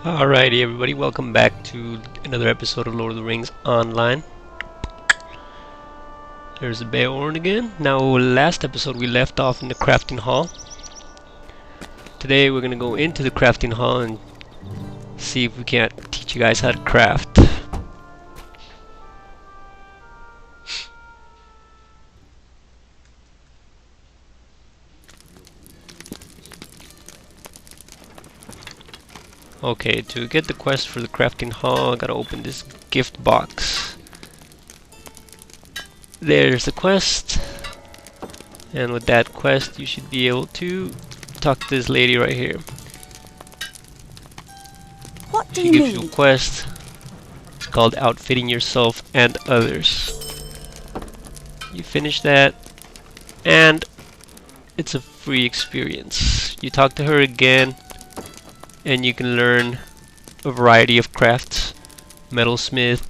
Alrighty everybody, welcome back to another episode of Lord of the Rings Online. There's the Beorn again. Now, last episode we left off in the crafting hall. Today we're gonna go into the crafting hall and see if we can't teach you guys how to craft. Okay, to get the quest for the crafting hall, I gotta open this gift box. There's the quest, and with that quest you should be able to talk to this lady right here. What do She you gives need? you a quest. It's called Outfitting Yourself and Others. You finish that, and it's a free experience. You talk to her again, and you can learn a variety of crafts. Metalsmith.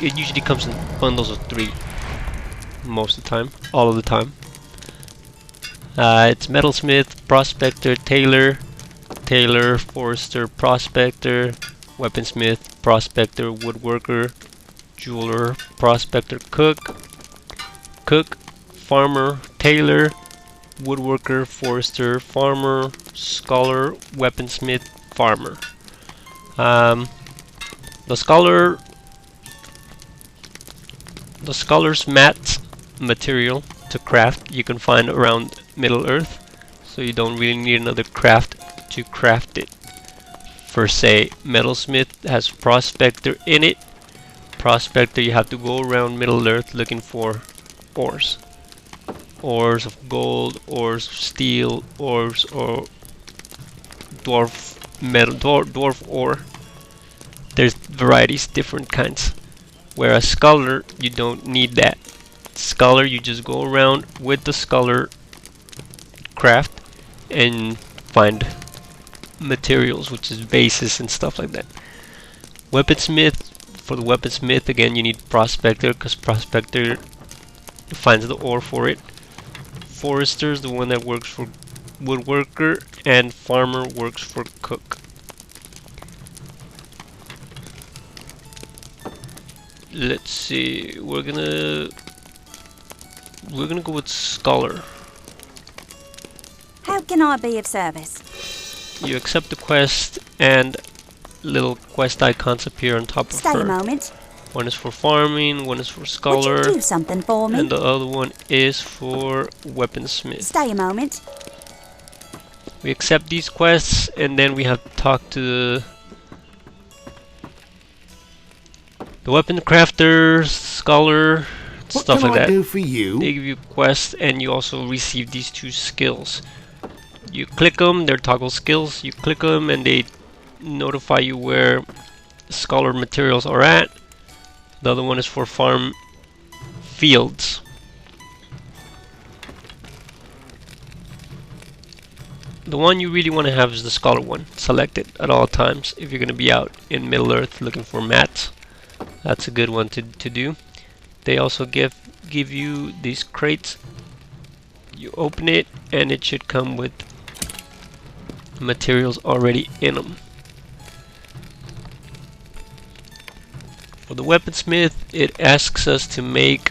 It usually comes in bundles of 3. Most of the time. All of the time. It's Metalsmith, Prospector, Tailor, Forester, Prospector, Weponsmith, Prospector, Woodworker, Jeweler, Prospector, Cook, Farmer, Tailor, Woodworker, Forester, Farmer, Scholar, Weaponsmith, Farmer. The Scholar's mat material to craft you can find around Middle Earth, so you don't really need another craft to craft it. For say, Metalsmith has Prospector in it. Prospector, you have to go around Middle Earth looking for ores. Ores of gold, ores of steel, ores or dwarf ore. There's varieties, different kinds. Whereas Scholar, you don't need that. Scholar, you just go around with the Scholar craft and find materials, which is bases and stuff like that. Weaponsmith, for the Weaponsmith, again, you need Prospector, because Prospector finds the ore for it. Forester is the one that works for Woodworker, and Farmer works for Cook. Let's see, we're gonna go with Scholar. How can I be of service? You accept the quest, and little quest icons appear on top of Stay her. a moment. One is for farming, one is for Would Scholar, you do something for me? and the other one is for Weaponsmith. Stay a moment. We accept these quests, and then we have to talk to the weapon crafters, Scholar, stuff like that. What can I do for you? They give you quests, and you also receive these 2 skills. You click them, they're toggle skills. You click them, and they notify you where Scholar materials are at. The other one is for farm fields. The one you really want to have is the Scholar one. Select it at all times if you're going to be out in Middle Earth looking for mats. That's a good one to do. They also give you these crates. You open it, and it should come with materials already in them. For the Weaponsmith, it asks us to make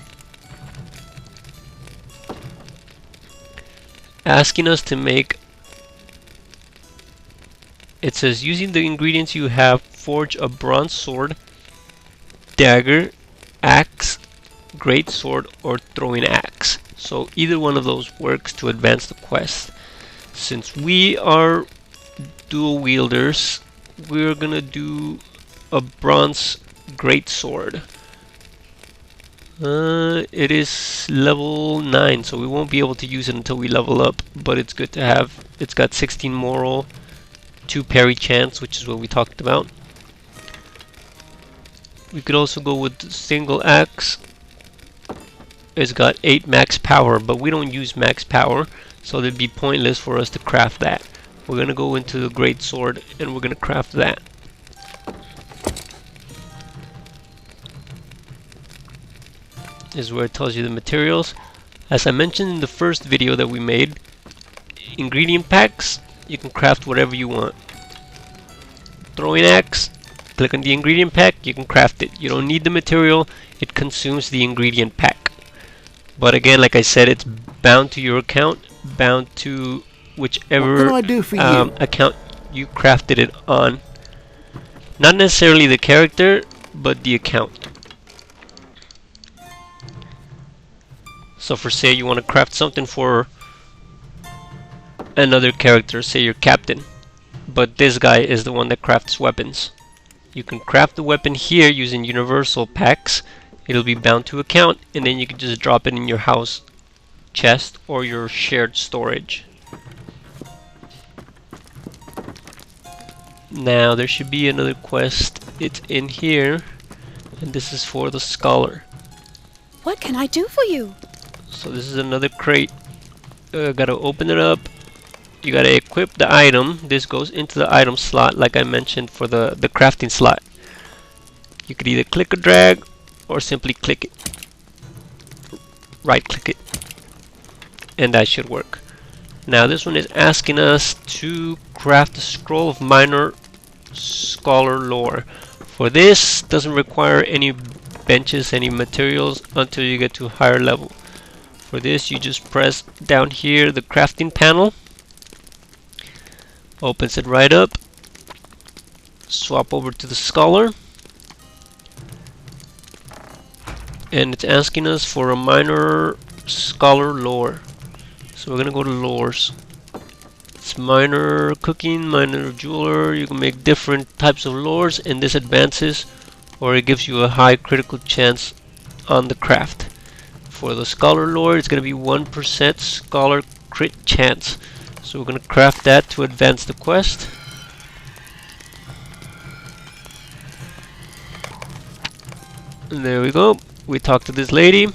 it says, using the ingredients you have, forge a bronze sword, dagger, axe, great sword, or throwing axe. So either one of those works to advance the quest. Since we are dual wielders, we're gonna do a bronze great sword. It is level 9, so we won't be able to use it until we level up, but it's good to have. It's got 16 moral, 2 parry chance, which is what we talked about. We could also go with single axe. It's got 8 max power, but we don't use max power, so it'd be pointless for us to craft that. We're gonna go into the great sword, and we're gonna craft that. This is where it tells you the materials. As I mentioned in the first video that we made, ingredient packs, you can craft whatever you want. throwing axe, click on the ingredient pack, you can craft it. You don't need the material, it consumes the ingredient pack. But again, like I said, it's bound to your account, bound to whichever What can I do for you? account you crafted it on. Not necessarily the character, but the account. So for say you want to craft something for another character, say your captain, but this guy is the one that crafts weapons. You can craft the weapon here using universal packs. It'll be bound to account, and then you can just drop it in your house chest or your shared storage. Now there should be another quest. It's in here, and this is for the scholar. What can I do for you? So this is another crate. Gotta open it up. You gotta equip the item. This goes into the item slot, like I mentioned for the crafting slot. You could either click or drag, or simply click it. Right click it, and that should work. Now this one is asking us to craft a scroll of minor scholar lore. For this, doesn't require any benches, any materials until you get to a higher level. For this, you just press down here the crafting panel, opens it right up, swap over to the scholar, and it's asking us for a minor scholar lore. So we're gonna go to lores. It's minor cooking, minor jeweler. You can make different types of lores, and this advances, or it gives you a high critical chance on the craft. For the scholar lore, it's gonna be 1% scholar crit chance. So we're gonna craft that to advance the quest. And there we go. We talked to this lady.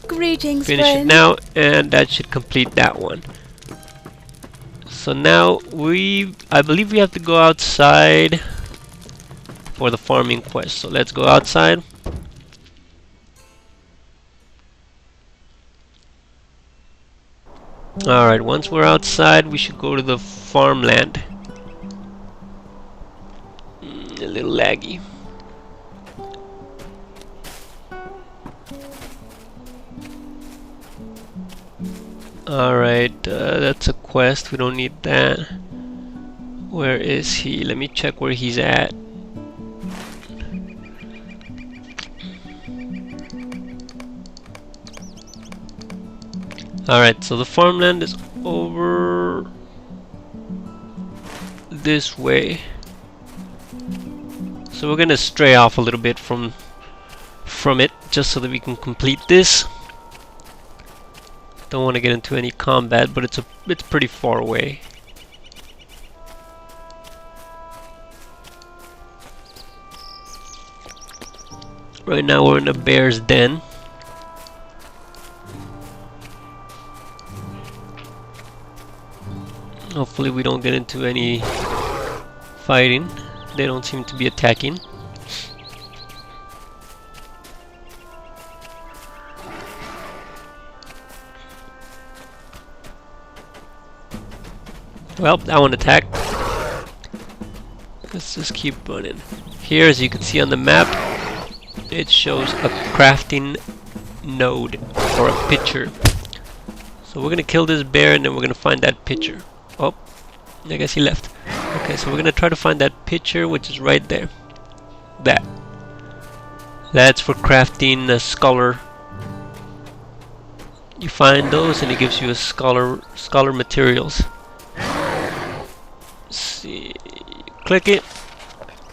Greetings, Finish it friend. now, and that should complete that one. So now I believe we have to go outside for the farming quest. So let's go outside. Alright, once we're outside, we should go to the farmland. A little laggy. Alright, that's a quest. We don't need that. Where is he? Let me check where he's at. Alright, so the farmland is over this way. So we're gonna stray off a little bit from it just so that we can complete this. Don't want to get into any combat, but it's pretty far away. Right now we're in a bear's den. Hopefully we don't get into any fighting. They don't seem to be attacking. Well, that one attacked. Let's just keep running. Here, as you can see on the map, it shows a crafting node or a pitcher. So we're gonna kill this bear and then we're gonna find that pitcher. Oh, I guess he left. Okay, so we're gonna try to find that pitcher, which is right there. That's for crafting a scholar. You find those and it gives you a scholar materials. See, click it,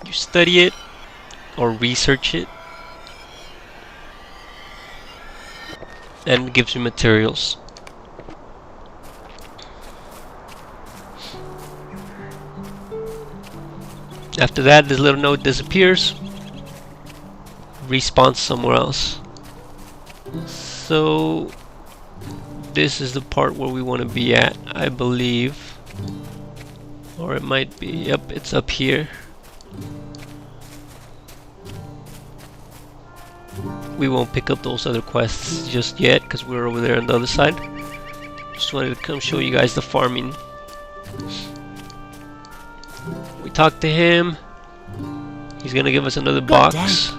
you study it or research it, and it gives you materials. After that, this little node disappears, respawns somewhere else. So this is the part where we want to be at, I believe. Or it might be, yep, it's up here. We won't pick up those other quests just yet because we're over there on the other side. Just wanted to come show you guys the farming. We talk to him. He's gonna give us another God box.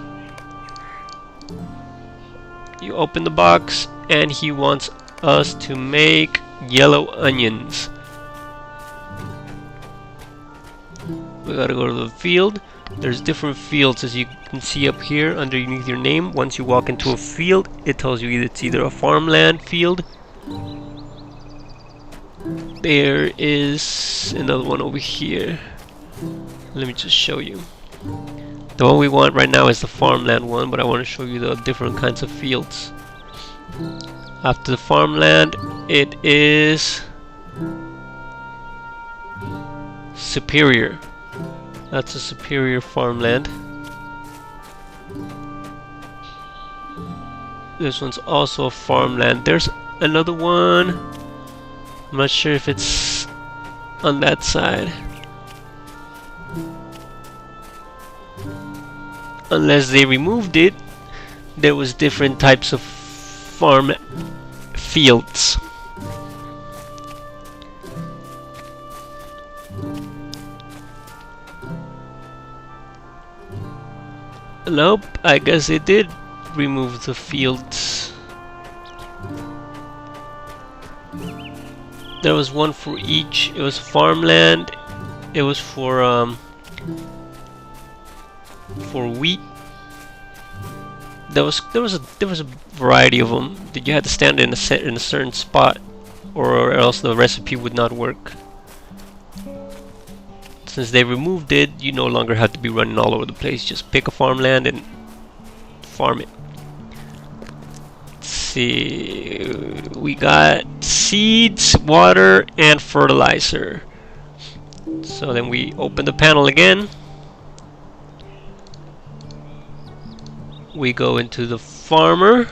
You open the box, and he wants us to make yellow onions. We gotta go to the field. There's different fields, as you can see up here underneath your name. Once you walk into a field, it tells you it's either a farmland field. There is another one over here. Let me just show you. The one we want right now is the farmland one, but I want to show you the different kinds of fields. After the farmland, it is superior. That's a superior farmland. This one's also a farmland. There's another one. I'm not sure if it's on that side. Unless they removed it, there was different types of farm fields. Nope, I guess they did remove the fields. There was one for each. It was farmland. It was for wheat. There was a variety of them. That you had to stand in a certain spot, or else the recipe would not work. Since they removed it, you no longer have to be running all over the place. Just pick a farmland and farm it. Let's see, we got seeds, water, and fertilizer. So then we open the panel again. We go into the farmer.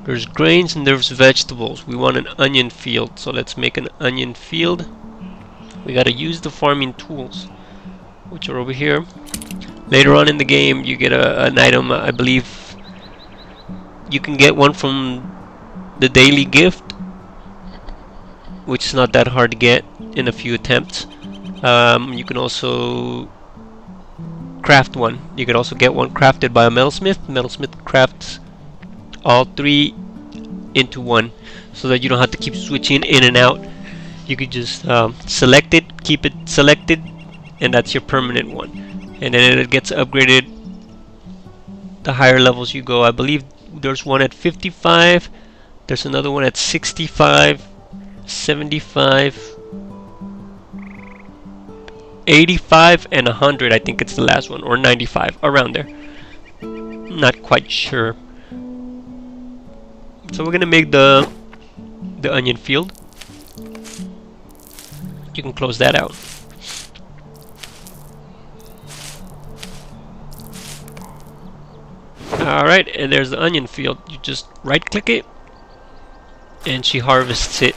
There's grains and there's vegetables. We want an onion field, so let's make an onion field. We gotta use the farming tools, which are over here. Later on in the game, you get an item. I believe you can get one from the daily gift, which is not that hard to get in a few attempts. You can also craft one. You can also get one crafted by a metalsmith. Metalsmith crafts all three into one, so that you don't have to keep switching in and out. You could just select it, keep it selected, and that's your permanent one. And then it gets upgraded the higher levels you go. I believe there's one at 55, there's another one at 65, 75, 85, and 100. I think it's the last one, or 95, around there. Not quite sure. So we're gonna make the onion field. You can close that out. Alright, and there's the onion field. You just right click it and she harvests it.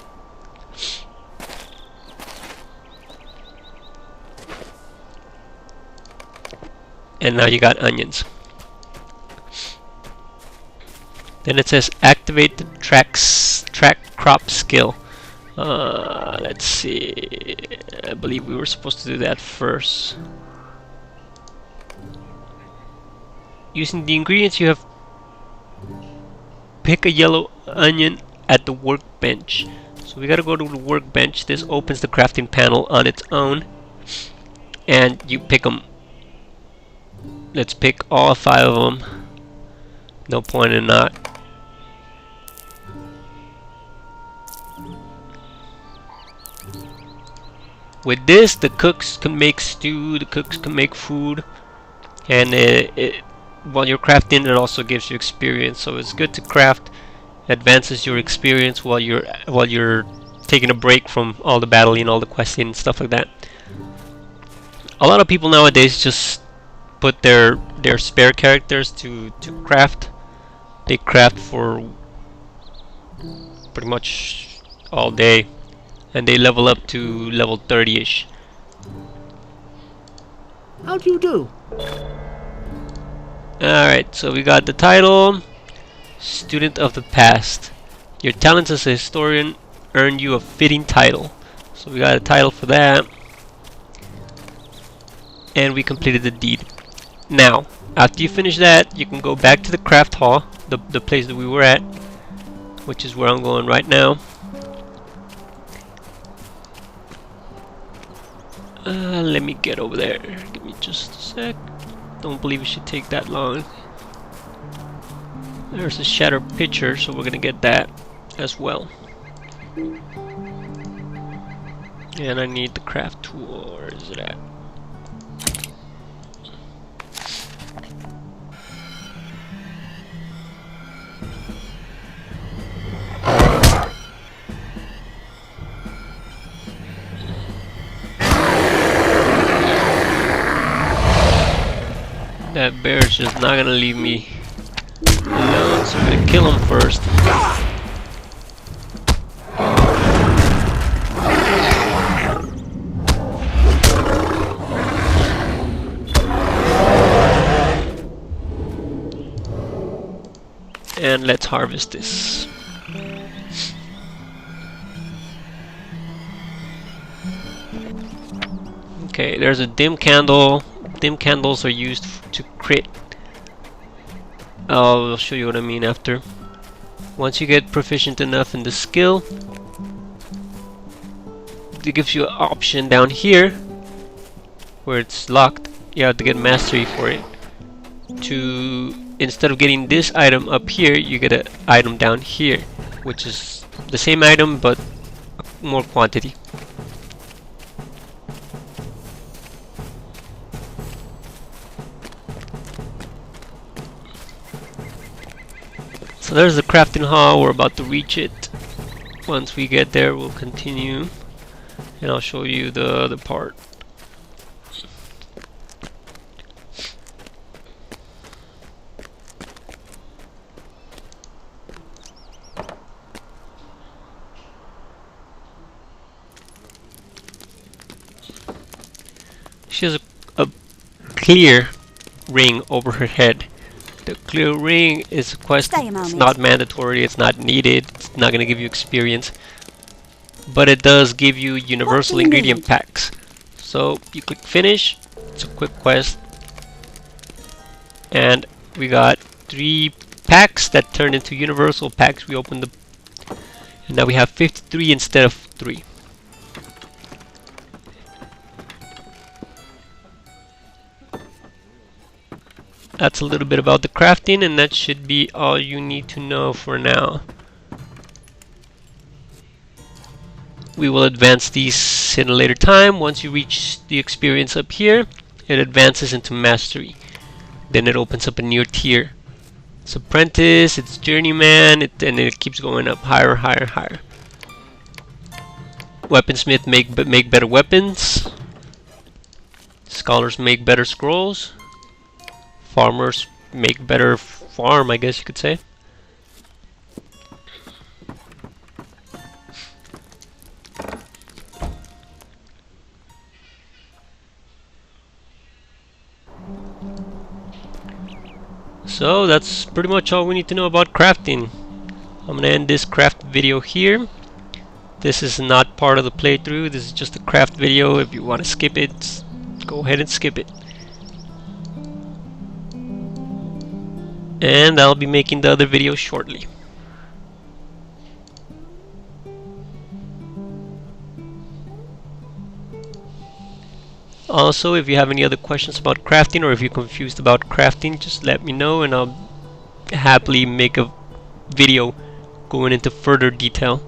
And now you got onions. Then it says activate the track crop skill. Let's see. I believe we were supposed to do that first. Using the ingredients you have, pick a yellow onion at the workbench. So we gotta go to the workbench. This opens the crafting panel on its own, and you pick them. Let's pick all 5 of them. No point in not. With this, the cooks can make stew, the cooks can make food, and while you're crafting, it also gives you experience. So it's good to craft, advances your experience while you're taking a break from all the battling, all the questing, and stuff like that. A lot of people nowadays just put their spare characters to craft. They craft for pretty much all day, and they level up to level 30-ish. How do you do? Alright, so we got the title, Student of the Past. Your talents as a historian earn you a fitting title. So we got a title for that. and we completed the deed. Now, after you finish that, you can go back to the craft hall, the place that we were at, which is where I'm going right now. Let me get over there. Give me just a sec. Don't believe it should take that long. There's a shattered pitcher, so we're gonna get that as well. And I need the craft tool. Where is it at? That bear's just not gonna leave me alone, so I'm gonna kill him first. And let's harvest this. Okay, there's a dim candle. Dim candles are used to crit. I'll show you what I mean after. Once you get proficient enough in the skill, it gives you an option down here where it's locked. You have to get mastery for it. To instead of getting this item up here, you get an item down here, which is the same item but more quantity. So there's the crafting hall. We're about to reach it. Once we get there, we'll continue, and I'll show you the other part. She has a clear ring over her head. The clear ring is a quest. It's not mandatory, it's not needed, it's not going to give you experience, but it does give you universal ingredient packs. So you click finish, it's a quick quest, and we got 3 packs that turned into universal packs. We opened the, and now we have 53 instead of 3. That's a little bit about the crafting, and that should be all you need to know for now. We will advance these in a later time. Once you reach the experience up here, it advances into mastery. Then it opens up a new tier. It's apprentice, it's journeyman, and it keeps going up higher, higher, higher. Weponsmith make better weapons. Scholars make better scrolls. Farmers make better farm, I guess you could say. So that's pretty much all we need to know about crafting. I'm gonna end this craft video here. This is not part of the playthrough, this is just a craft video. If you want to skip it, go ahead and skip it. And I'll be making the other video shortly. Also, if you have any other questions about crafting, or if you're confused about crafting, just let me know and I'll happily make a video going into further detail.